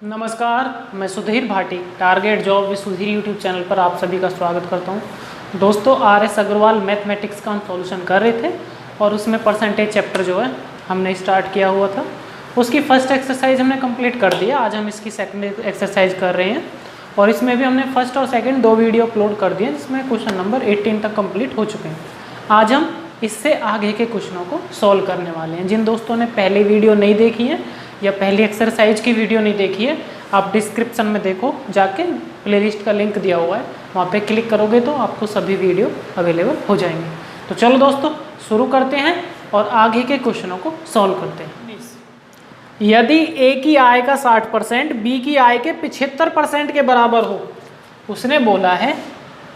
नमस्कार, मैं Sudhir Bhati target job with Sudhir YouTube channel पर आप सभी का स्वागत करता हूं। दोस्तों, RS अग्रवाल मैथमेटिक्स का हम सॉल्यूशन कर रहे थे और उसमें परसेंटेज चैप्टर जो है हमने स्टार्ट किया हुआ था। उसकी फर्स्ट एक्सरसाइज हमने कंप्लीट कर दिया। आज हम इसकी सेकंड एक्सरसाइज कर रहे हैं और इसमें भी हमने फर्स्ट और सेकेंड दो वीडियो अपलोड कर दिए जिसमें क्वेश्चन नंबर 18 तक कंप्लीट हो चुके हैं। आज हम इससे आगे के क्वेश्चनों को सॉल्व करने वाले हैं। जिन दोस्तों ने पहली वीडियो नहीं देखी है या पहली एक्सरसाइज की वीडियो नहीं देखी है, आप डिस्क्रिप्शन में देखो, जाके प्लेलिस्ट का लिंक दिया हुआ है, वहाँ पे क्लिक करोगे तो आपको सभी वीडियो अवेलेबल हो जाएंगे। तो चलो दोस्तों, शुरू करते हैं और आगे के क्वेश्चनों को सॉल्व करते हैं। यदि ए की आय का 60% बी की आय के 75% के बराबर हो, उसने बोला है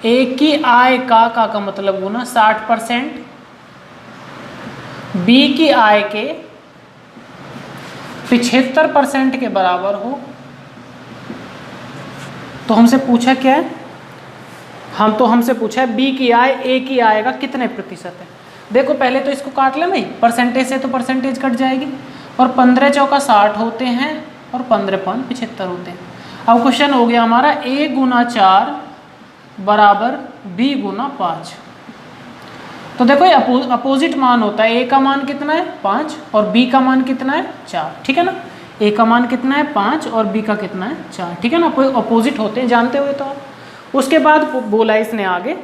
ए की आय का मतलब गुना 60% बी की आय के 75% के बराबर हो, तो हमसे पूछा क्या है, हमसे पूछा है बी की आय ए की आय का कितने प्रतिशत है। देखो पहले तो इसको काट ले भाई, परसेंटेज से तो परसेंटेज कट जाएगी और 15 चौका 60 होते हैं और 15 पाँच 75 होते हैं। अब क्वेश्चन हो गया हमारा a गुना 4 बराबर b गुना 5। तो देखो ये अपोजिट मान होता है। a का मान कितना है 5 और b का मान कितना है 4, ठीक है ना। a का मान कितना है 5 और b का कितना है 4, ठीक है ना। अपोजिट होते हैं जानते हुए तो आप। उसके बाद बोला इसने आगे,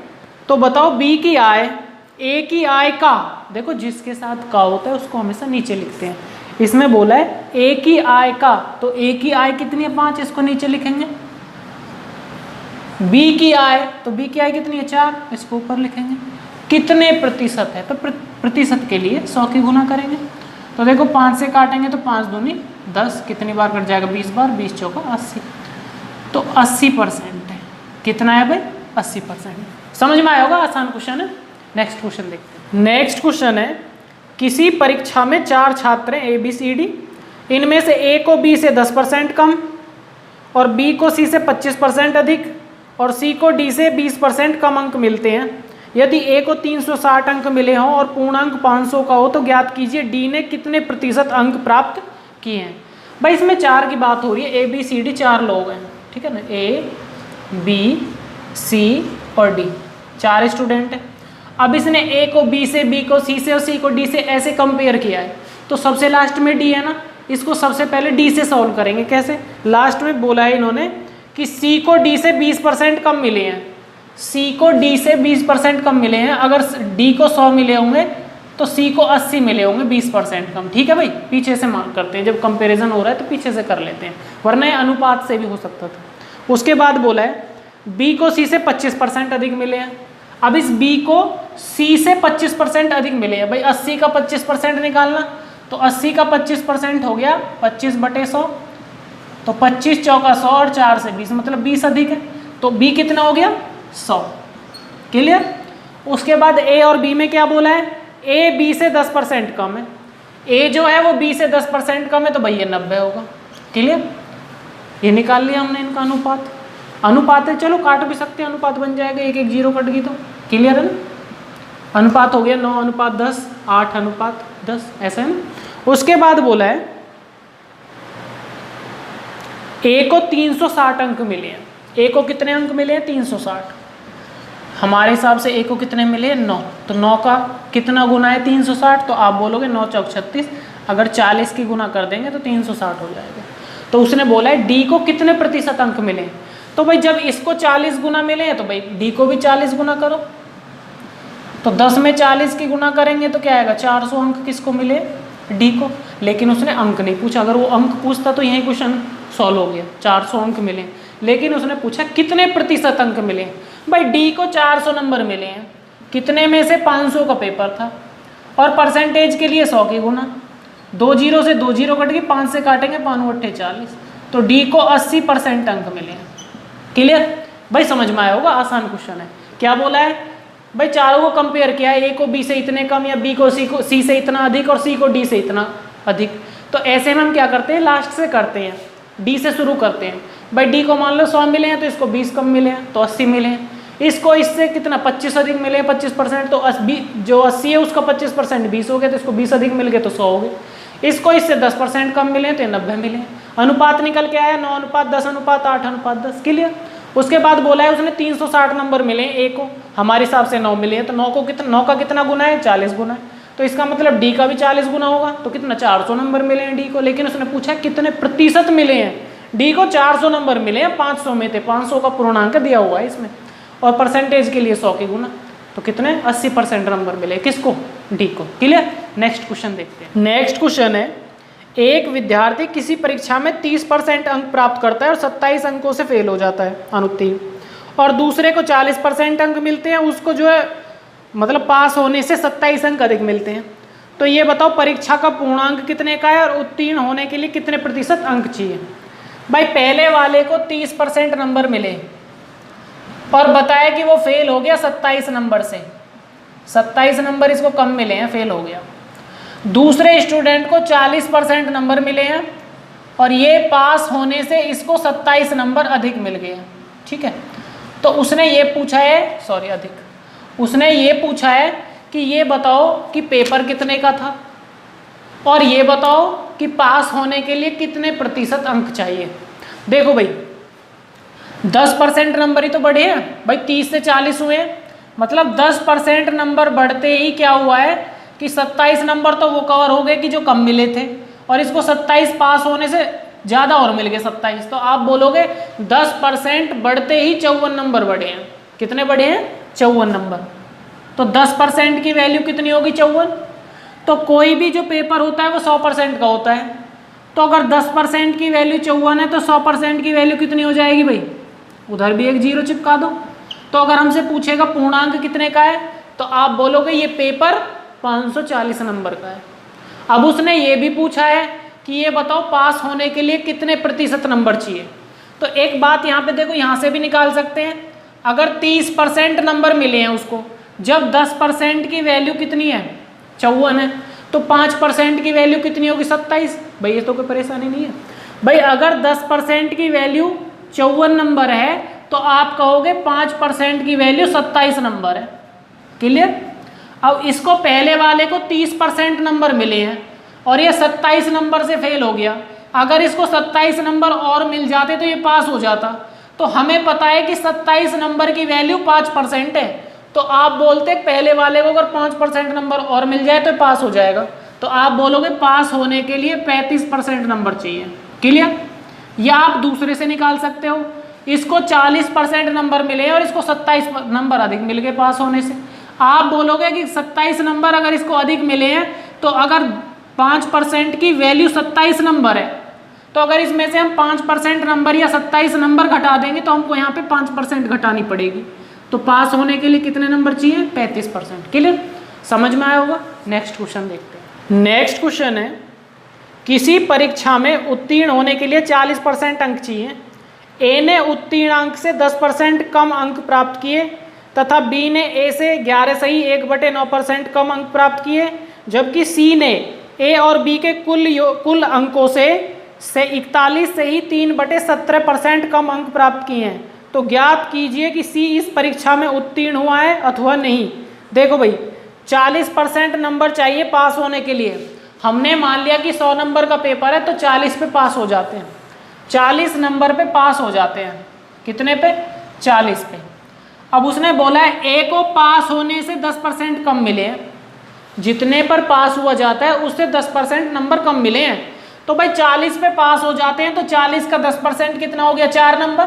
तो बताओ b की आय a की आय का, देखो जिसके साथ का होता है उसको हमेशा नीचे लिखते हैं। इसमें बोला है a की आय का, तो a की आय कितनी है 5, इसको नीचे लिखेंगे। b की आय, तो b की आय कितनी है 4, इसको ऊपर लिखेंगे। कितने प्रतिशत है, तो प्रतिशत के लिए 100 की गुना करेंगे। तो देखो 5 से काटेंगे तो 5 दूनी 10, कितनी बार कट जाएगा 20 बार, 20 चौका 80, तो 80% है। कितना है भाई 80%। समझ में आया होगा, आसान क्वेश्चन है। नेक्स्ट क्वेश्चन देखते हैं। नेक्स्ट क्वेश्चन है, किसी परीक्षा में 4 छात्र हैं ABCD, इनमें से A को B से 10% कम और B को C से 25% अधिक और C को D से 20% कम अंक मिलते हैं। यदि A को 360 अंक मिले हों और पूर्णांक 500 का हो, तो ज्ञात कीजिए D ने कितने प्रतिशत अंक प्राप्त किए हैं। भाई इसमें 4 की बात हो रही है, ABCD 4 लोग हैं, ठीक है ना। A B C और D 4 स्टूडेंट हैं। अब इसने A को B से, B को C से और C को D से ऐसे कंपेयर किया है, तो सबसे लास्ट में D है ना, इसको सबसे पहले D से सॉल्व करेंगे। कैसे, लास्ट में बोला है इन्होंने कि C को D से 20% कम मिले हैं, C को D से 20% कम मिले हैं। अगर D को 100 मिले होंगे तो C को 80 मिले होंगे 20% कम, ठीक है भाई। पीछे से मार्क करते हैं, जब कंपैरिजन हो रहा है तो पीछे से कर लेते हैं, वरना ये अनुपात से भी हो सकता था। उसके बाद बोला है B को C से 25% अधिक मिले हैं। अब इस B को C से 25% अधिक मिले हैं। भाई 80 का 25% निकालना, तो 80 का 25% हो गया 25/100, तो 25 चौका 100 और 4 से 20, मतलब 20 अधिक है, तो B कितना हो गया 100। क्लियर। उसके बाद A और B में क्या बोला है, A B से 10% कम है। A जो है वो B से 10% कम है, तो भाई ये 90 होगा। क्लियर, ये निकाल लिया हमने इनका अनुपात। अनुपात है, चलो काट भी सकते हैं, अनुपात बन जाएगा, 1 1 0 कट गई तो। क्लियर है ना। अनुपात हो गया 9:10, 8:10, ऐसा है ना। उसके बाद बोला है A को 360 अंक मिले हैं। A को कितने अंक मिले हैं 360। हमारे हिसाब से A को कितने मिले हैं 9, तो 9 का कितना गुना है 360, तो आप बोलोगे 9 चौक 36, अगर 40 की गुना कर देंगे तो 360 हो जाएगा। तो उसने बोला है D को कितने प्रतिशत अंक मिले हैं, तो भाई जब इसको 40 गुना मिले हैं तो भाई D को भी 40 गुना करो, तो 10 में 40 की गुना करेंगे तो क्या आएगा 400 अंक किसको मिले D को। लेकिन उसने अंक नहीं पूछा, अगर वो अंक पूछता तो यही क्वेश्चन सॉल्व हो गया, 400 अंक मिले। लेकिन उसने पूछा कितने प्रतिशत अंक मिले। भाई D को 400 नंबर मिले हैं, कितने में से 500 का पेपर था, और परसेंटेज के लिए 100 की गुना, 2 0 से 2 0 कट गई, 5 से काटेंगे 5 8 40, तो D को 80% अंक मिले हैं। क्लियर भाई, समझ में आया होगा, आसान क्वेश्चन है। क्या बोला है भाई, चारों को कंपेयर किया है, A को B से इतने कम या B को C से इतना अधिक और C को D से इतना अधिक। तो ऐसे में हम क्या करते हैं, लास्ट से करते हैं, D से शुरू करते हैं। भाई D को मान लो 100 मिले हैं, तो इसको 20 कम मिले हैं, तो 80 मिले हैं। इसको इससे कितना 25 अधिक मिले हैं 25%, तो जो 80 है उसका 25% 20 हो गया, तो इसको 20 अधिक मिल गए तो 100 हो गए। इसको इससे 10% कम मिले तो 90 मिले। अनुपात निकल के आया 9:10:8:10, क्लियर। उसके बाद बोला है उसने 360 नंबर मिले ए को, हमारे हिसाब से 9 मिले हैं, तो 9 का कितना गुना है, 40 गुना है। तो इसका मतलब डी का भी 40 गुना होगा, तो कितना 400 नंबर मिले हैं डी को। लेकिन उसने पूछा कितने प्रतिशत मिले हैं, डी को 400 नंबर मिले हैं, 500 में थे, 500 का पूर्णांक दिया हुआ है इसमें, और परसेंटेज के लिए 100 की गुना, तो कितने 80% नंबर मिले किसको, डी को, क्लियर। नेक्स्ट क्वेश्चन देखते हैं। नेक्स्ट क्वेश्चन है, एक विद्यार्थी किसी परीक्षा में 30% अंक प्राप्त करता है और 27 अंकों से फेल हो जाता है, अनुत्तीर्ण, और दूसरे को 40% अंक मिलते हैं, उसको जो है मतलब पास होने से 27 अंक अधिक मिलते हैं। तो ये बताओ परीक्षा का पूर्णांक कितने का है और उत्तीर्ण होने के लिए कितने प्रतिशत अंक चाहिए। भाई पहले वाले को 30% नंबर मिले और बताया कि वो फेल हो गया 27 नंबर से, 27 नंबर इसको कम मिले हैं, फेल हो गया। दूसरे स्टूडेंट को 40% नंबर मिले हैं और ये पास होने से इसको 27 नंबर अधिक मिल गए हैं, ठीक है। तो उसने ये पूछा है, उसने ये पूछा है कि ये बताओ कि पेपर कितने का था और ये बताओ कि पास होने के लिए कितने प्रतिशत अंक चाहिए। देखो भाई 10% नंबर ही तो बढ़े हैं भाई, 30 से 40 हुए हैं, मतलब 10% नंबर बढ़ते ही क्या हुआ है कि 27 नंबर तो वो कवर हो गए कि जो कम मिले थे, और इसको 27 पास होने से ज़्यादा और मिल गए 27। तो आप बोलोगे 10% बढ़ते ही 54 नंबर बढ़े हैं। कितने बढ़े हैं, 54 नंबर। तो 10% की वैल्यू कितनी होगी, 54। तो कोई भी जो पेपर होता है वो 100% का होता है, तो अगर 10% की वैल्यू 54 है तो 100% की वैल्यू कितनी हो जाएगी भाई, उधर भी एक जीरो चिपका दो। तो अगर हमसे पूछेगा पूर्णांक कितने का है, तो आप बोलोगे ये पेपर 540 नंबर का है। अब उसने ये भी पूछा है कि ये बताओ पास होने के लिए कितने प्रतिशत नंबर चाहिए। तो एक बात यहाँ पे देखो, यहाँ से भी निकाल सकते हैं। अगर 30% नंबर मिले हैं उसको, जब 10% की वैल्यू कितनी है, 54 है, तो 5% की वैल्यू कितनी होगी, 27। भाई ये तो कोई परेशानी नहीं है भाई। अगर 10% की वैल्यू 54 नंबर है तो आप कहोगे 5% की वैल्यू 27 नंबर है, क्लियर। अब इसको पहले वाले को 30% नंबर मिले हैं और ये 27 नंबर से फेल हो गया। अगर इसको 27 नंबर और मिल जाते तो ये पास हो जाता। तो हमें पता है कि 27 नंबर की वैल्यू 5% है, तो आप बोलते पहले वाले को अगर 5% नंबर और मिल जाए तो पास हो जाएगा। तो आप बोलोगे पास होने के लिए 35% नंबर चाहिए, क्लियर। या आप दूसरे से निकाल सकते हो, इसको 40% नंबर मिले और इसको 27 नंबर अधिक मिल गए पास होने से। आप बोलोगे कि 27 नंबर अगर इसको अधिक मिले हैं, तो अगर 5% की वैल्यू 27 नंबर है, तो अगर इसमें से हम 5% नंबर या 27 नंबर घटा देंगे तो हमको यहाँ पे 5% घटानी पड़ेगी। तो पास होने के लिए कितने नंबर चाहिए, 35%, क्लियर। समझ में आया होगा। नेक्स्ट क्वेश्चन देखते हैं। नेक्स्ट क्वेश्चन है, किसी परीक्षा में उत्तीर्ण होने के लिए 40% अंक चाहिए। ए ने उत्तीर्ण अंक से 10% कम अंक प्राप्त किए तथा बी ने ए से 11 सही 1/9% कम अंक प्राप्त किए, जबकि सी ने ए और बी के कुल अंकों से 41 से ही 3/17% कम अंक प्राप्त किए हैं। तो ज्ञात कीजिए कि सी इस परीक्षा में उत्तीर्ण हुआ है अथवा नहीं। देखो भाई 40% नंबर चाहिए पास होने के लिए। हमने मान लिया कि 100 नंबर का पेपर है तो 40 पे पास हो जाते हैं, 40 नंबर पे पास हो जाते हैं। कितने पे, 40 पे। अब उसने बोला है ए को पास होने से 10% कम मिले हैं, जितने पर पास हुआ जाता है उससे 10% नंबर कम मिले हैं। तो भाई 40 पे पास हो जाते हैं तो 40 का 10% कितना हो गया, 4 नंबर।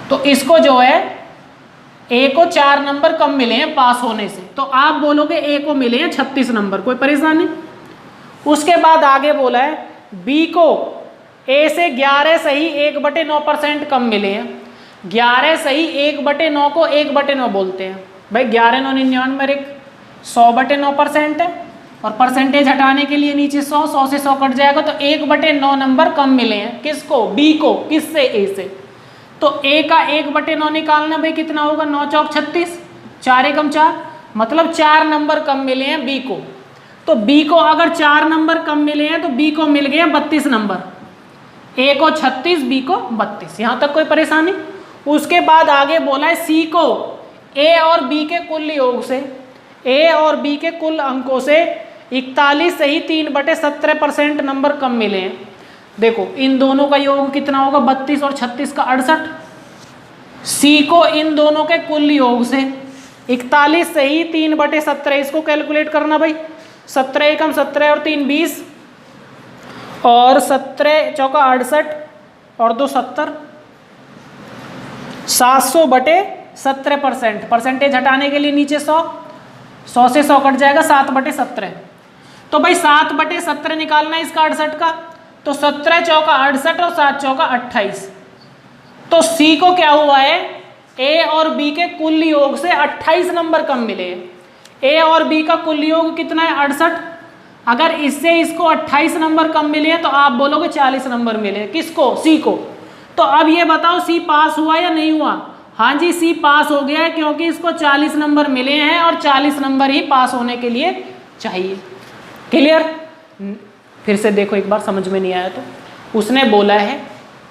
तो इसको जो है ए को 4 नंबर कम मिले हैं पास होने से, तो आप बोलोगे ए को मिले हैं 36 नंबर, कोई परेशानी। उसके बाद आगे बोला है बी को ए से 11 सही 1/9% कम मिले हैं। 11 सही 1/9 को 1/9 बोलते हैं भाई। 11 9 99 100/9% है, और परसेंटेज हटाने के लिए नीचे 100 से 100 कट जाएगा, तो 1/9 नंबर कम मिले हैं। किसको, बी को। किससे, ए से। तो ए का 1/9 निकालना भाई कितना होगा, 9 चौक 36, 4 एकम 4, मतलब 4 नंबर कम मिले हैं बी को। तो बी को अगर 4 नंबर कम मिले हैं तो बी को मिल गए 32 नंबर। ए को 36, बी को 32, यहाँ तक कोई परेशानी। उसके बाद आगे बोला है सी को ए और बी के कुल योग से, ए और बी के कुल अंकों से 41 से ही 3/17% नंबर कम मिले हैं। देखो इन दोनों का योग कितना होगा, 32 और 36 का 68। सी को इन दोनों के कुल योग से 41 सही 3/17, इसको कैलकुलेट करना भाई। 17 एकम 17 और 3 20, और 17 चौका 68 और 2 70, 700/17%। परसेंटेज हटाने के लिए नीचे 100 से 100 कट जाएगा, 7/17। तो भाई 7/17 निकालना है इसका 68 का, तो 17 चौका 68 और 7 चौका 28। तो सी को क्या हुआ है, ए और बी के कुल योग से 28 नंबर कम मिले। ए और बी का कुल योग कितना है 68, अगर इससे इसको 28 नंबर कम मिले हैं तो आप बोलोगे 40 नंबर मिले। किसको, सी को। तो अब ये बताओ सी पास हुआ या नहीं हुआ। हाँ जी, सी पास हो गया है क्योंकि इसको 40 नंबर मिले हैं और 40 नंबर ही पास होने के लिए चाहिए। क्लियर। फिर से देखो एक बार, समझ में नहीं आया तो। उसने बोला है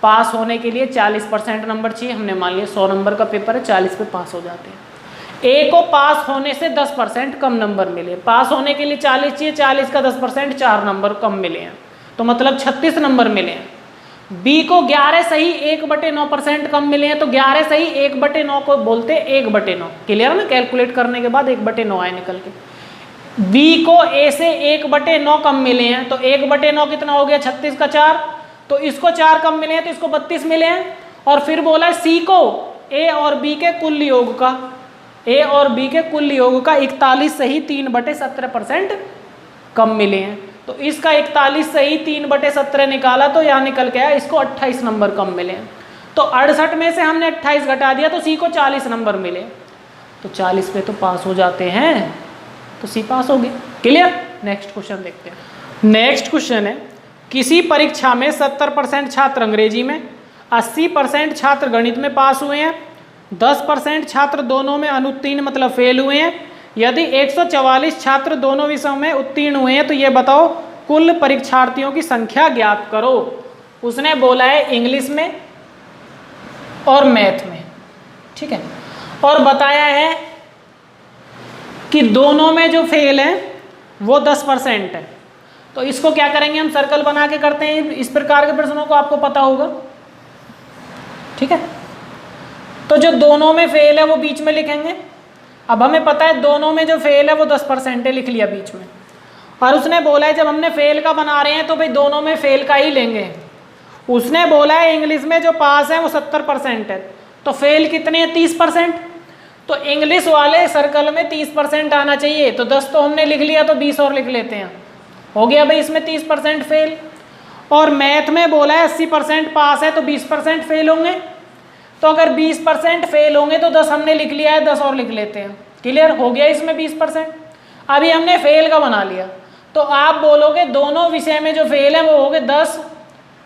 पास होने के लिए 40% नंबर चाहिए, हमने मान लिया 100 नंबर का पेपर है, 40 पे पास हो जाते हैं। ए को पास होने से 10% कम नंबर मिले, पास होने के लिए 40 चाहिए, 40 का 10% 4 नंबर कम मिले हैं, तो मतलब 36 नंबर मिले हैं। बी को 11 सही 1/9% कम मिले हैं, तो 11 सही 1/9 को बोलते 1/9। क्लियर ना, कैलकुलेट करने के बाद 1/9 आए निकल के। बी को ए से 1/9 कम मिले हैं, तो 1/9 कितना हो गया, 36 का 4, तो इसको 4 कम मिले हैं तो इसको 32 मिले हैं। और फिर बोला है सी को ए और बी के कुल योग का, ए और बी के कुल योग का 41 सही 3/17% कम मिले हैं, तो इसका 41 सही 3/17 निकाला तो यहाँ निकल के आया इसको 28 नंबर कम मिले हैं। तो 68 में से हमने 28 घटा दिया तो सी को 40 नंबर मिले, तो 40 पे तो पास हो जाते हैं, तो सी पास हो गए। क्लियर। नेक्स्ट क्वेश्चन देखते हैं। नेक्स्ट क्वेश्चन है, किसी परीक्षा में 70% छात्र अंग्रेजी में, 80% छात्र गणित में पास हुए हैं, 10% छात्र दोनों में अनुत्तीर्ण मतलब फेल हुए हैं। यदि 144 छात्र दोनों विषयों में उत्तीर्ण हुए हैं तो ये बताओ कुल परीक्षार्थियों की संख्या ज्ञात करो। उसने बोला है इंग्लिश में और मैथ में, ठीक है, और बताया है कि दोनों में जो फेल है वो 10% है। तो इसको क्या करेंगे हम, सर्कल बना के करते हैं। इस प्रकार के प्रश्नों को आपको पता होगा, ठीक है। तो जो दोनों में फेल है वो बीच में लिखेंगे। अब हमें पता है दोनों में जो फेल है वो 10% है, लिख लिया बीच में। और उसने बोला है जब हमने फेल का बना रहे हैं तो भाई दोनों में फेल का ही लेंगे। उसने बोला है इंग्लिश में जो पास है वो 70% है, तो फेल कितने हैं, 30%। तो इंग्लिश वाले सर्कल में 30% आना चाहिए, तो 10 तो हमने लिख लिया, तो 20 और लिख लेते हैं, हो गया भाई इसमें 30% फेल। और मैथ में बोला है 80% पास है, तो 20% फेल होंगे। तो अगर 20% फेल होंगे तो 10 हमने लिख लिया है, 10 और लिख लेते हैं। क्लियर हो गया इसमें 20%। अभी हमने फेल का बना लिया, तो आप बोलोगे दोनों विषय में जो फेल है वो हो गए 10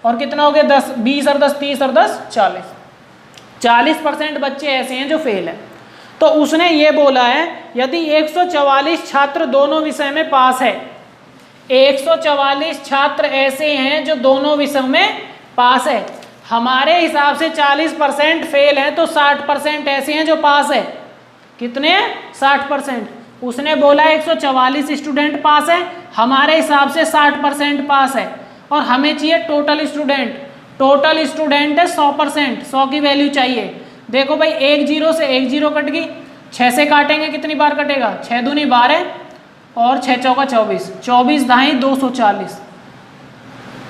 और कितना हो गया 10, 20 और 10 30 और 10 40। 40% बच्चे ऐसे हैं जो फेल है। तो उसने ये बोला है यदि 144 छात्र दोनों विषय में पास है, 144 छात्र ऐसे हैं जो दोनों विषयों में पास है, हमारे हिसाब से 40% फेल है, तो 60% ऐसे हैं जो पास है। कितने हैं, 60%। उसने बोला 144 स्टूडेंट पास है, हमारे हिसाब से 60% पास है, और हमें चाहिए टोटल स्टूडेंट। टोटल स्टूडेंट है 100%, 100 की वैल्यू चाहिए। देखो भाई 1 0 से 1 0 कट गई, 6 से काटेंगे कितनी बार कटेगा, 6 दूनी 12 और 6 चौका 24, 24 दाएं 240।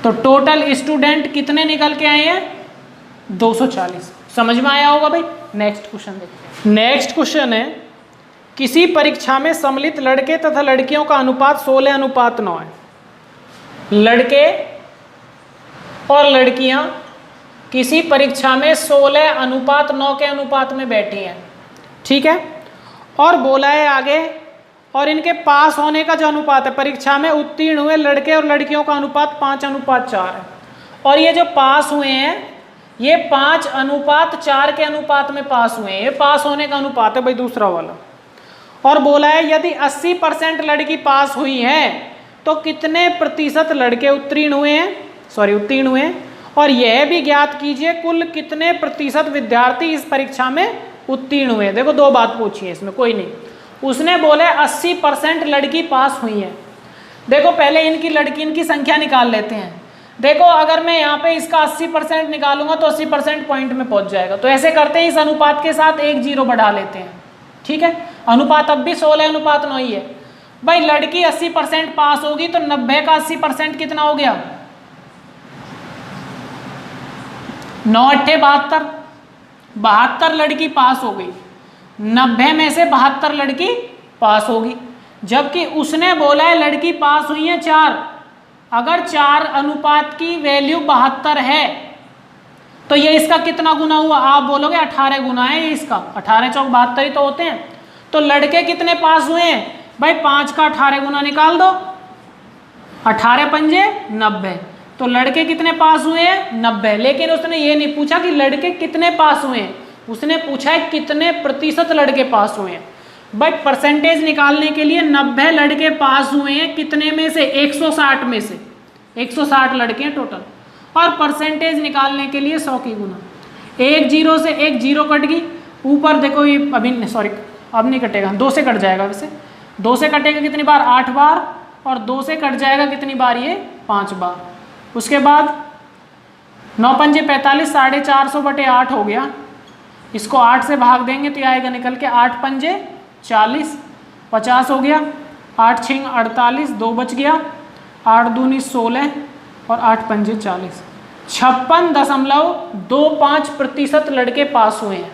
तो टोटल स्टूडेंट कितने निकल के आए हैं, 240। समझ में आया होगा भाई। नेक्स्ट क्वेश्चन देखते हैं। नेक्स्ट क्वेश्चन है, किसी परीक्षा में सम्मिलित लड़के तथा लड़कियों का अनुपात 16:9 है। लड़के और लड़कियां किसी परीक्षा में 16:9 के अनुपात में बैठी हैं, ठीक है। और बोला है आगे, और इनके पास होने का जो अनुपात है, परीक्षा में उत्तीर्ण हुए लड़के और लड़कियों का अनुपात 5:4 है। और ये जो पास हुए हैं ये 5:4 के अनुपात में पास हुए हैं, ये पास होने का अनुपात है भाई दूसरा वाला। और बोला है यदि 80% लड़की पास हुई है तो कितने प्रतिशत लड़के उत्तीर्ण हुए हैं, और यह भी ज्ञात कीजिए कुल कितने प्रतिशत विद्यार्थी इस परीक्षा में उत्तीर्ण हुए हैं। देखो 2 बात पूछी है इसमें, कोई नहीं। उसने बोले 80% लड़की पास हुई है। देखो पहले इनकी संख्या निकाल लेते हैं। देखो अगर मैं यहाँ पे इसका 80% निकालूंगा तो 80% पॉइंट में पहुंच जाएगा। तो ऐसे करते हैं, इस अनुपात के साथ एक जीरो बढ़ा लेते हैं, ठीक है। अनुपात अब भी 16:9 ही है। भाई लड़की 80% पास होगी तो 90 का 80% कितना हो गया? 9 8 72, 72 लड़की पास हो गई। 90 में से 72 लड़की पास होगी, जबकि उसने बोला है लड़की पास हुई है 4। अगर 4 अनुपात की वैल्यू 72 है तो ये इसका कितना गुना हुआ? आप बोलोगे 18 गुना है ये इसका, 18 चौक 72 ही तो होते हैं। तो लड़के कितने पास हुए हैं? भाई 5 का 18 गुना निकाल दो, 18 पंजे 90। तो लड़के कितने पास हुए हैं? 90। लेकिन उसने ये नहीं पूछा कि लड़के कितने पास हुए हैं, उसने पूछा है कितने प्रतिशत लड़के पास हुए हैं। भाई परसेंटेज निकालने के लिए 90 लड़के पास हुए हैं, कितने में से? 160 में से। 160 लड़के हैं टोटल। और परसेंटेज निकालने के लिए 100 की गुना। एक जीरो से एक जीरो कट गई, ऊपर देखो ये अभी सॉरी अब नहीं कटेगा, 2 से कट जाएगा। वैसे 2 से कटेगा कितनी बार? 8 बार। और 2 से कट जाएगा कितनी बार? ये 5 बार। उसके बाद 9 पंजे 45, 450 बटे 8 हो गया। इसको 8 से भाग देंगे तो आएगा निकल के 8 पंजे 40, 50 हो गया। 8 छिंग 48, 2 बच गया। 8 दूनी 16 और 8 पंजे 40। 56.25% लड़के पास हुए हैं।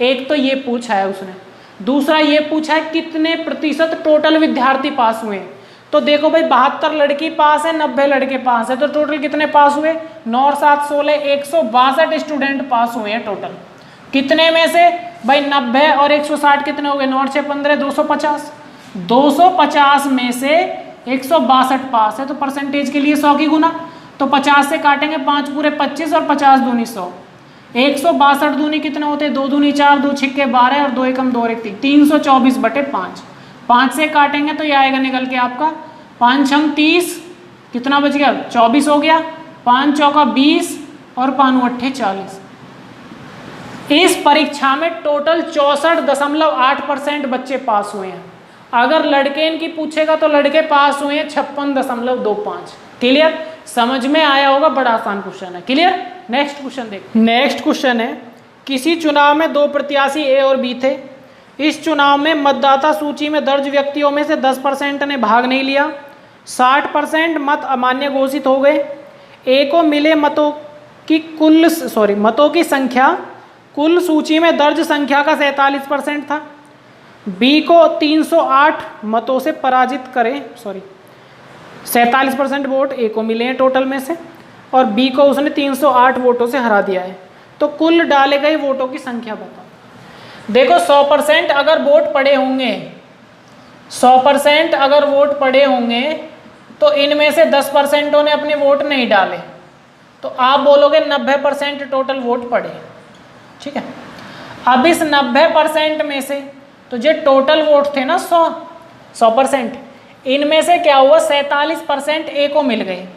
एक तो ये पूछा है उसने, दूसरा ये पूछा है कितने प्रतिशत टोटल विद्यार्थी पास हुए हैं। तो देखो भाई 72 लड़की पास है, 90 लड़के पास है, तो टोटल कितने पास हुए? 9 और 7 16, 162 स्टूडेंट पास हुए हैं टोटल। कितने में से? भाई 90 और 160 कितने हो गए? 9 और 6 15, 250। 250 में से 162 पास है, तो परसेंटेज के लिए 100 की गुना। तो 50 से काटेंगे 5 पूरे 25 और 50 दूनी 100। 162 दूनी कितने होते हैं? 2 दूनी 4, 2 छिक्के 12 और 2 एकम 2 एक 324 बटे 5। 5 से काटेंगे तो ये आएगा निकल के आपका 5 छंग 30, कितना बच गया? 24 हो गया। 5 चौका 20 और 5 अट्ठे 40। इस परीक्षा में टोटल 64.8% बच्चे पास हुए हैं। अगर लड़के इनकी पूछेगा तो लड़के पास हुए हैं 56.25। क्लियर? समझ में आया होगा, बड़ा आसान क्वेश्चन है। क्लियर? नेक्स्ट क्वेश्चन देखो। नेक्स्ट क्वेश्चन है, किसी चुनाव में 2 प्रत्याशी ए और बी थे। इस चुनाव में मतदाता सूची में दर्ज व्यक्तियों में से 10% ने भाग नहीं लिया, 60% मत अमान्य घोषित हो गए। ए को मिले मतों की संख्या कुल सूची में दर्ज संख्या का 47% था। बी को 308 मतों से पराजित करें, 47% वोट ए को मिले हैं टोटल में से, और बी को उसने 308 वोटों से हरा दिया है। तो कुल डाले गए वोटों की संख्या बताओ। देखो 100% अगर वोट पड़े होंगे, 100% अगर वोट पड़े होंगे तो इनमें से 10% ने अपने वोट नहीं डाले, तो आप बोलोगे 90% टोटल वोट पड़े। ठीक है, अब इस 90% में से तो जो टोटल वोट थे ना 100%, इनमें से क्या हुआ? 47% ए को मिल गए,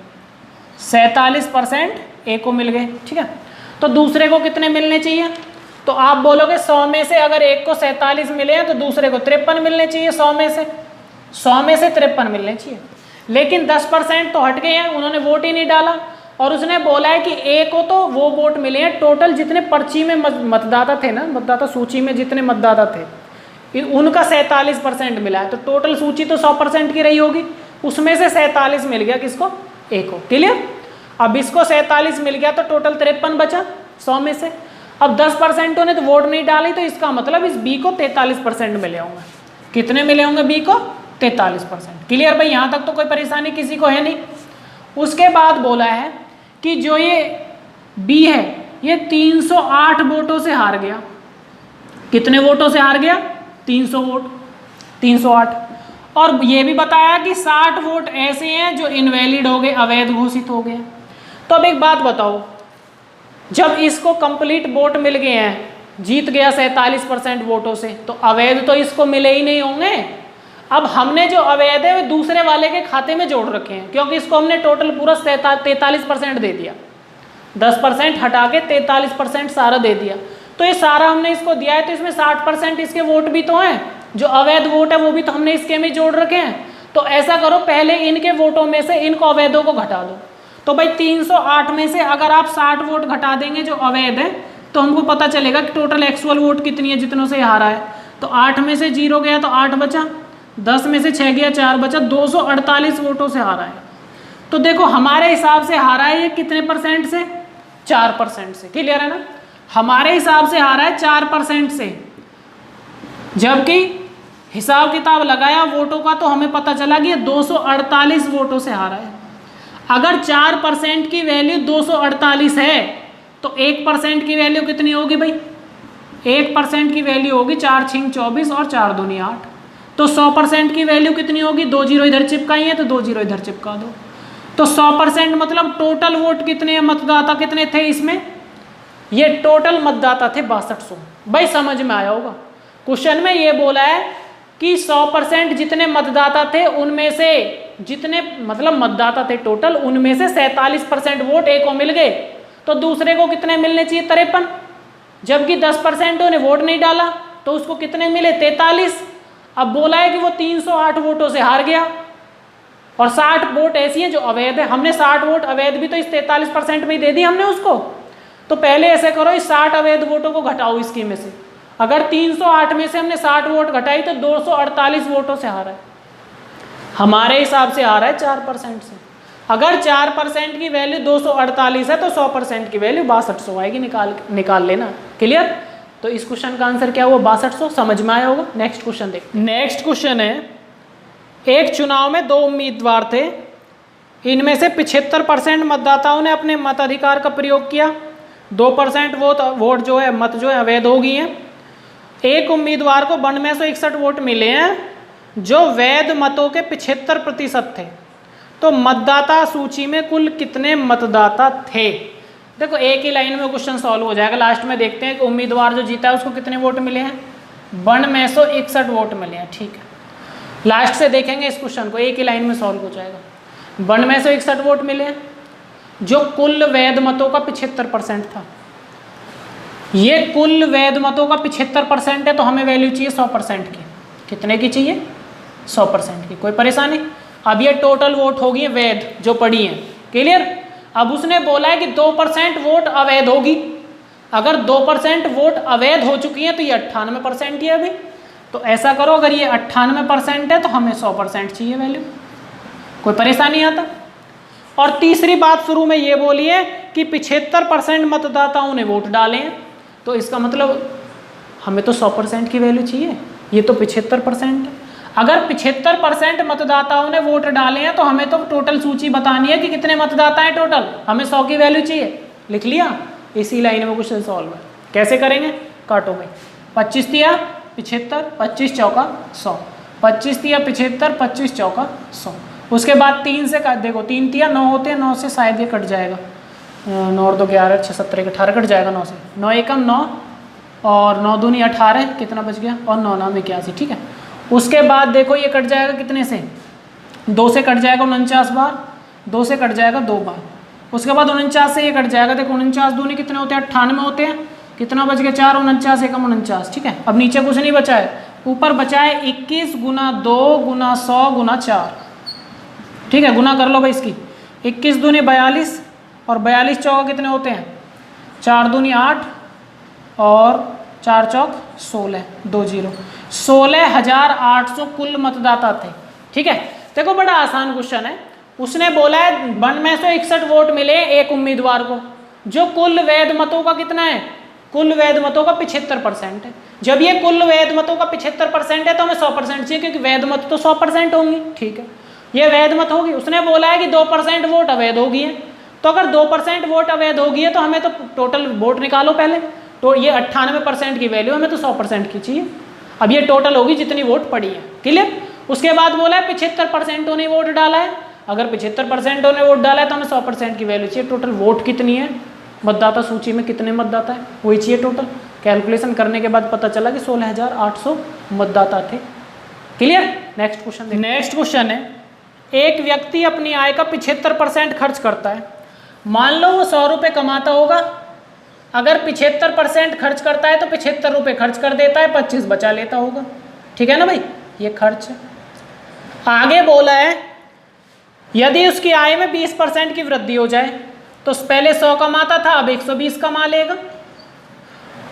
47% ए को मिल गए। ठीक है, तो दूसरे को कितने मिलने चाहिए? तो आप बोलोगे 100 में से अगर एक को 47 मिले हैं तो दूसरे को 53 मिलने चाहिए। 100 में से 53 मिलने चाहिए। लेकिन 10% तो हट गए हैं, उन्होंने वोट ही नहीं डाला। और उसने बोला है कि ए को तो वो वोट मिले हैं, टोटल जितने पर्ची में मतदाता थे ना, मतदाता सूची में जितने मतदाता थे उनका 47% मिला है। तो टोटल सूची तो 100% की रही होगी, उसमें से 47 मिल गया किसको? ए को। क्लियर? अब इसको 47 मिल गया तो टोटल 53 बचा 100 में से। अब 10% ने तो वोट नहीं डाली, तो इसका मतलब इस बी को 43% मिले होंगे। कितने मिले होंगे बी को? 43%। क्लियर भाई? यहाँ तक तो कोई परेशानी किसी को है नहीं। उसके बाद बोला है कि जो ये बी है ये 308 वोटों से हार गया। कितने वोटों से हार गया? 300 वोट, 308। और ये भी बताया कि 60 वोट ऐसे हैं जो इनवैलिड हो गए, अवैध घोषित हो गए। तो अब एक बात बताओ, जब इसको कंप्लीट वोट मिल गए हैं, जीत गया 47% वोटों से, तो अवैध तो इसको मिले ही नहीं होंगे। अब हमने जो अवैध है वो दूसरे वाले के खाते में जोड़ रखे हैं, क्योंकि इसको हमने टोटल पूरा 43% दे दिया, 10% हटा के 43% सारा दे दिया। तो ये सारा हमने इसको दिया है, तो इसमें 60% इसके वोट भी तो हैं, जो अवैध वोट है वो भी तो हमने इसके में जोड़ रखे हैं। तो ऐसा करो, पहले इनके वोटों में से इनको अवैधों को घटा दो। तो भाई 308 में से अगर आप 60 वोट घटा देंगे जो अवैध है, तो हमको पता चलेगा कि टोटल एक्चुअल वोट कितनी है जितनों से हारा है। तो 8 में से 0 गया तो 8 बचा, 10 में से 6 गया 4 बचा, 248 वोटों से हारा है। तो देखो हमारे हिसाब से हारा है ये कितने परसेंट से? 4% से। क्लियर है ना? हमारे हिसाब से हारा है 4% से, जबकि हिसाब किताब लगाया वोटों का तो हमें पता चला कि ये 248 वोटों से हारा है। अगर 4% की वैल्यू 248 है तो 1% की वैल्यू कितनी होगी भाई? 1% की वैल्यू होगी 4 छिंग 24 और 4 दूनी 8। तो 100% की वैल्यू कितनी होगी? 2 जीरो इधर चिपकाई है तो 2 जीरो इधर चिपका दो। तो 100% मतलब टोटल वोट कितने, मतदाता कितने थे इसमें? ये टोटल मतदाता थे 6200। भाई समझ में आया होगा। क्वेश्चन में ये बोला है कि 100% जितने मतदाता थे उनमें से जितने मतलब मतदाता थे टोटल, उनमें से 47% वोट एक को मिल गए, तो दूसरे को कितने मिलने चाहिए? 53। जबकि 10% ने वोट नहीं डाला तो उसको कितने मिले? 43। अब बोला है कि वो 308 वोटों से हार गया और 60 वोट ऐसी हैं जो अवैध है। हमने 60 वोट अवैध भी तो इस 43% में ही दे दी हमने उसको। तो पहले ऐसे करो, इस 60 अवैध वोटों को घटाओ इसकी में से। अगर 308 में से हमने 60 वोट घटाई तो 248 वोटों से हारा है। हमारे हिसाब से हारा है 4% से। अगर 4% की वैल्यू 248 है तो 100% की वैल्यू 6200 आएगी। निकाल लेना। क्लियर? तो इस क्वेश्चन का आंसर क्या हुआ? 6200। समझ में आया होगा। नेक्स्ट क्वेश्चन देख। नेक्स्ट क्वेश्चन है, एक चुनाव में 2 उम्मीदवार थे, इनमें से 75% मतदाताओं ने अपने मताधिकार का प्रयोग किया, 2% वोट जो है मत जो है अवैध हो गई हैं। एक उम्मीदवार को 9261 वोट मिले हैं जो वैध मतों के 75% थे। तो मतदाता सूची में कुल कितने मतदाता थे? देखो एक ही लाइन में क्वेश्चन सॉल्व हो जाएगा। लास्ट में देखते हैं कि उम्मीदवार जो जीता है उसको कितने वोट मिले हैं? 9261 वोट मिले हैं। ठीक है, लास्ट से देखेंगे इस क्वेश्चन को, एक ही लाइन में सॉल्व हो जाएगा। 9261 वोट मिले हैं जो कुल वैध मतों का 75% था। ये कुल वैध मतों का 75% है तो हमें वैल्यू चाहिए 100% की। कितने की चाहिए? 100% की। कोई परेशानी? अब ये टोटल वोट होगी है वैध जो पड़ी है। क्लियर? अब उसने बोला है कि 2% वोट अवैध होगी। अगर 2% वोट अवैध हो चुकी है तो ये 98% ही है अभी। तो ऐसा करो, अगर ये 98% है तो हमें 100% चाहिए वैल्यू। कोई परेशानी आता? और तीसरी बात शुरू में ये बोली है कि 75% मतदाताओं ने वोट डाले हैं, तो इसका मतलब हमें तो 100% की वैल्यू चाहिए। ये तो 75% है। अगर 75% मतदाताओं ने वोट डाले हैं तो हमें तो टोटल सूची बतानी है कि कितने मतदाता हैं टोटल। हमें 100 की वैल्यू चाहिए। लिख लिया? इसी लाइन में क्वेश्चन सॉल्व है। कैसे करेंगे? काटो भाई। 25 दिया 75, 25 चौका 100, 25 दिया 75, 25 चौका 100। उसके बाद 3 से काट, देखो 3 दिया 9 होते हैं, 9 से शायद ये कट जाएगा, 9 और 2 11, 6 17 18 कट जाएगा 9 से। 9 एकम 9 और 9 दूनी 18, कितना बच गया? और 9 9 81। ठीक है, उसके बाद देखो ये कट जाएगा कितने से? 2 से कट जाएगा 49 बार, 2 से कट जाएगा 2 बार। उसके बाद 49 से ये कट जाएगा, देखो 49 दूनी कितने होते हैं? 98 होते हैं। कितना बच गया? 4, 49 एकम 49। ठीक है, अब नीचे कुछ नहीं बचा है, ऊपर बचा है 21 गुना 2 गुना 100 गुना 4। ठीक है, गुना कर लो भाई इसकी। 21 दूनी 42 और 42 चौका कितने होते हैं? 4 दूनी 8 और 4 चौक 16, 2 0, 16,800 कुल मतदाता थे। ठीक है, देखो बड़ा आसान क्वेश्चन है। उसने बोला है 9261 वोट मिले एक उम्मीदवार को, जो कुल वैध मतों का कितना है? कुल वैध मतों का 75% है। जब ये कुल वैध मतों का 75% है तो हमें 100% चाहिए, क्योंकि वैध मत तो 100% होंगी। ठीक है, ये वैध मत होगी। उसने बोला है कि 2% वोट अवैध होगी है, तो अगर 2% वोट अवैध होगी है तो हमें तो टोटल वोट निकालो पहले। तो ये 98% की वैल्यू, हमें तो 100% की चाहिए। अब ये टोटल होगी जितनी वोट पड़ी है। क्लियर? उसके बाद बोला है 75% ने वोट डाला है। अगर 75% ने वोट डाला है तो हमें 100% की वैल्यू चाहिए। टोटल वोट कितनी है? मतदाता सूची में कितने मतदाता है वही चाहिए टोटल। कैलकुलेशन करने के बाद पता चला कि 16,800 मतदाता थे। Clear? Next question. Next question है, एक व्यक्ति अपनी आय का 75% खर्च करता है। मान लो वो 100 रुपये कमाता होगा। अगर 75% खर्च करता है तो 75 रुपये खर्च कर देता है, 25 बचा लेता होगा। ठीक है ना भाई, ये खर्च है। आगे बोला है यदि उसकी आय में 20% की वृद्धि हो जाए तो पहले 100 कमाता था, अब 120 कमा लेगा।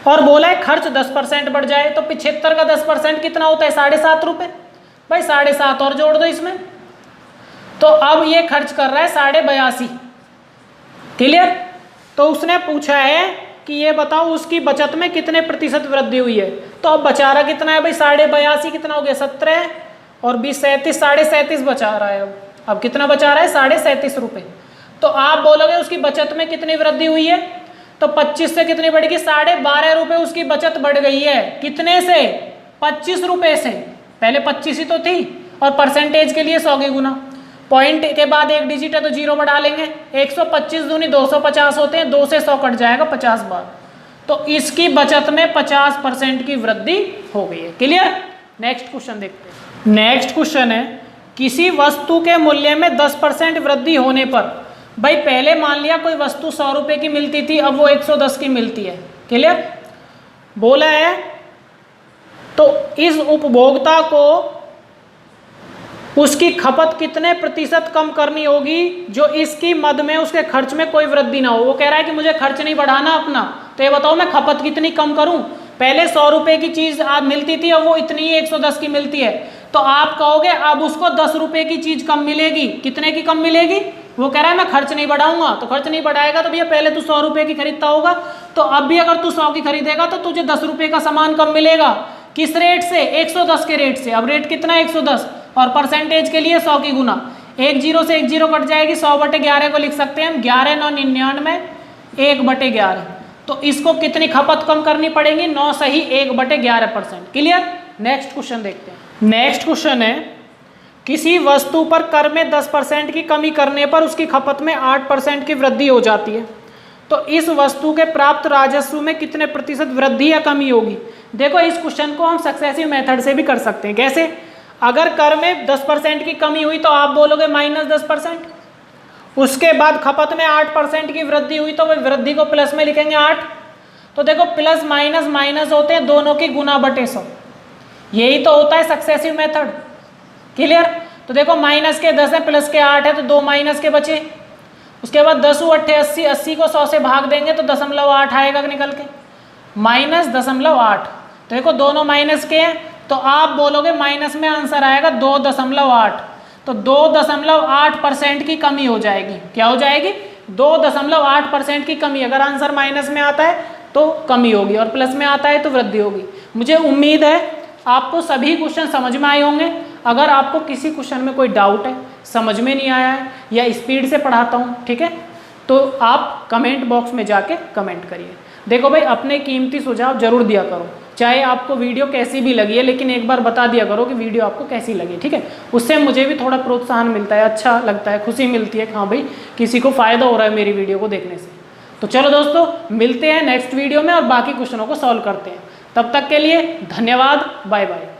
और बोला है खर्च 10% बढ़ जाए तो 75 का 10% कितना होता है? 7.5 रुपये। भाई 7.5 और जोड़ दो इसमें, तो अब ये खर्च कर रहा है 82.5। क्लियर? तो उसने पूछा है कि ये बताओ उसकी बचत में कितने प्रतिशत वृद्धि हुई है। तो अब बचा रहा कितना है भाई? 82.5 कितना हो गया? 17 और 20 37, 37.5 बचा रहा है। अब कितना बचा रहा है? 37.5 रुपये। तो आप बोलोगे उसकी बचत में कितनी वृद्धि हुई है, तो 25 से कितनी बढ़ेगी? 12.5 रुपये उसकी बचत बढ़ गई है। कितने से? 25 रुपये से। पहले 25 ही तो थी, और परसेंटेज के लिए 100 की गुना। पॉइंट के बाद एक डिजिट है तो 0 बढ़ा लेंगे। 125 दूनी 250 होते हैं, 2 से 100 कट जाएगा 50 बार। तो इसकी बचत में 50% की वृद्धि हो गई है। क्लियर? नेक्स्ट क्वेश्चन देखते हैं। नेक्स्ट क्वेश्चन है, किसी वस्तु के मूल्य में 10% वृद्धि होने पर, भाई पहले मान लिया कोई वस्तु 100 रुपये की मिलती थी, अब वो 110 की मिलती है। क्लियर? बोला है तो इस उपभोक्ता को उसकी खपत कितने प्रतिशत कम करनी होगी जो इसकी मद में उसके खर्च में कोई वृद्धि ना हो। वो कह रहा है कि मुझे खर्च नहीं बढ़ाना अपना, तो ये बताओ मैं खपत कितनी कम करूं। पहले 100 रुपये की चीज आप मिलती थी, अब वो इतनी 110 की मिलती है। तो आप कहोगे अब उसको 10 रुपये की चीज कम मिलेगी। कितने की कम मिलेगी? वो कह रहा है मैं खर्च नहीं बढ़ाऊंगा। तो खर्च नहीं बढ़ाएगा तो भैया पहले तू 100 रुपये की खरीदता होगा, तो अब भी अगर तू 100 की खरीदेगा तो तुझे 10 रुपये का सामान कम मिलेगा। किस रेट से? 110 के रेट से। अब रेट कितना है? 110, और परसेंटेज के लिए 100 की गुना। 1 0 से 1 0 कट जाएगी, 100/11 को लिख सकते हैं हम। 11 9 99, 1/11। तो इसको कितनी खपत कम करनी पड़ेगी? 9 सही 1/11%। क्लियर? नेक्स्ट क्वेश्चन देखते हैं। नेक्स्ट क्वेश्चन है, किसी वस्तु पर कर में 10% की कमी करने पर उसकी खपत में 8% की वृद्धि हो जाती है, तो इस वस्तु के प्राप्त राजस्व में कितने प्रतिशत वृद्धि या कमी होगी। देखो इस क्वेश्चन को हम सक्सेसिव मेथड से भी कर सकते हैं। कैसे? अगर कर में 10% की कमी हुई तो आप बोलोगे -10%, उसके बाद खपत में 8% की वृद्धि हुई तो वह वृद्धि को प्लस में लिखेंगे 8। तो देखो प्लस माइनस माइनस होते हैं, दोनों की गुना बटे 100। यही तो होता है सक्सेसिव मेथड। क्लियर? तो देखो माइनस के 10 है, प्लस के 8 है, तो 2 माइनस के बचे। उसके बाद 10 × 80, 80 को 100 से भाग देंगे तो 0.8 आएगा निकल के, -0.8। तो देखो दोनों माइनस के हैं, तो आप बोलोगे माइनस में आंसर आएगा 2.8। तो 2.8% की कमी हो जाएगी। क्या हो जाएगी? 2.8% की कमी। अगर आंसर माइनस में आता है तो कमी होगी, और प्लस में आता है तो वृद्धि होगी। मुझे उम्मीद है आपको सभी क्वेश्चन समझ में आए होंगे। अगर आपको किसी क्वेश्चन में कोई डाउट है, समझ में नहीं आया है, या स्पीड से पढ़ाता हूँ, ठीक है, तो आप कमेंट बॉक्स में जाके कमेंट करिए। देखो भाई अपने कीमती सुझाव जरूर दिया करो, चाहे आपको वीडियो कैसी भी लगी है, लेकिन एक बार बता दिया करो कि वीडियो आपको कैसी लगी। ठीक है? उससे मुझे भी थोड़ा प्रोत्साहन मिलता है, अच्छा लगता है, खुशी मिलती है कि हाँ भाई किसी को फ़ायदा हो रहा है मेरी वीडियो को देखने से। तो चलो दोस्तों, मिलते हैं नेक्स्ट वीडियो में और बाकी क्वेश्चनों को सॉल्व करते हैं। तब तक के लिए धन्यवाद, बाय बाय।